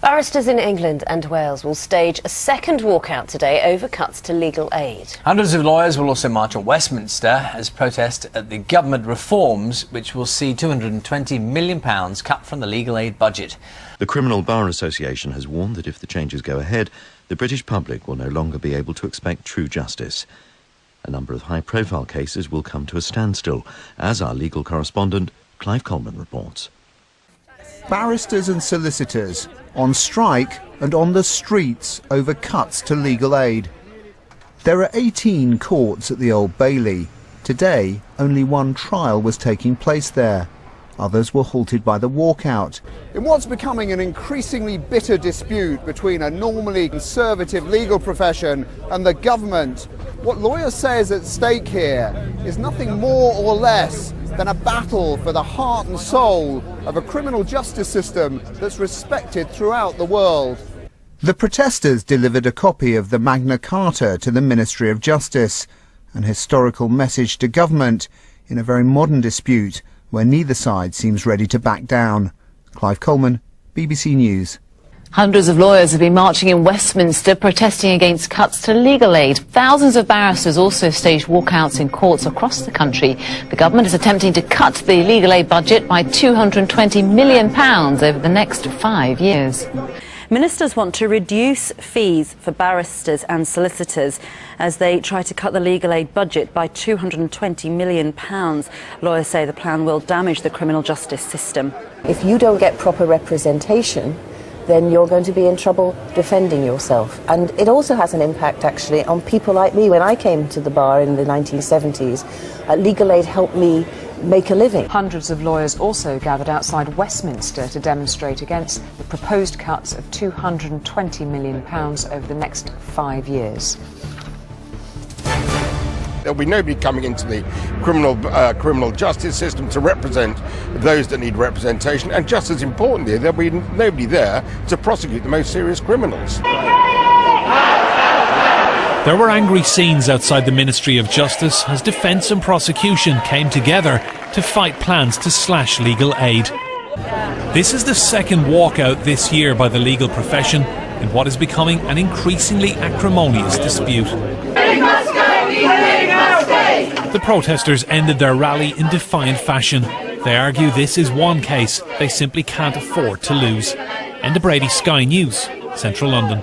Barristers in England and Wales will stage a second walkout today over cuts to legal aid. Hundreds of lawyers will also march on Westminster as protest at the government reforms, which will see £220 million cut from the legal aid budget. The Criminal Bar Association has warned that if the changes go ahead, the British public will no longer be able to expect true justice. A number of high-profile cases will come to a standstill, as our legal correspondent Clive Coleman reports. Barristers and solicitors on strike and on the streets over cuts to legal aid. There are 18 courts at the Old Bailey. Today, only one trial was taking place there. Others were halted by the walkout. In what's becoming an increasingly bitter dispute between a normally conservative legal profession and the government, what lawyers say is at stake here is nothing more or less than a battle for the heart and soul of a criminal justice system that's respected throughout the world. The protesters delivered a copy of the Magna Carta to the Ministry of Justice, an historical message to government in a very modern dispute where neither side seems ready to back down. Clive Coleman, BBC News. Hundreds of lawyers have been marching in Westminster protesting against cuts to legal aid. Thousands of barristers also staged walkouts in courts across the country. The government is attempting to cut the legal aid budget by £220 million over the next 5 years. Ministers want to reduce fees for barristers and solicitors as they try to cut the legal aid budget by £220 million. Lawyers say the plan will damage the criminal justice system. If you don't get proper representation, then you're going to be in trouble defending yourself. And it also has an impact, actually, on people like me. When I came to the bar in the 1970s, legal aid helped me make a living. Hundreds of lawyers also gathered outside Westminster to demonstrate against the proposed cuts of £220 million over the next 5 years. There'll be nobody coming into the criminal justice system to represent those that need representation, and just as importantly, there'll be nobody there to prosecute the most serious criminals. There were angry scenes outside the Ministry of Justice as defence and prosecution came together to fight plans to slash legal aid. This is the second walkout this year by the legal profession in what is becoming an increasingly acrimonious dispute. The protesters ended their rally in defiant fashion. They argue this is one case they simply can't afford to lose. Enda Brady, Sky News, Central London.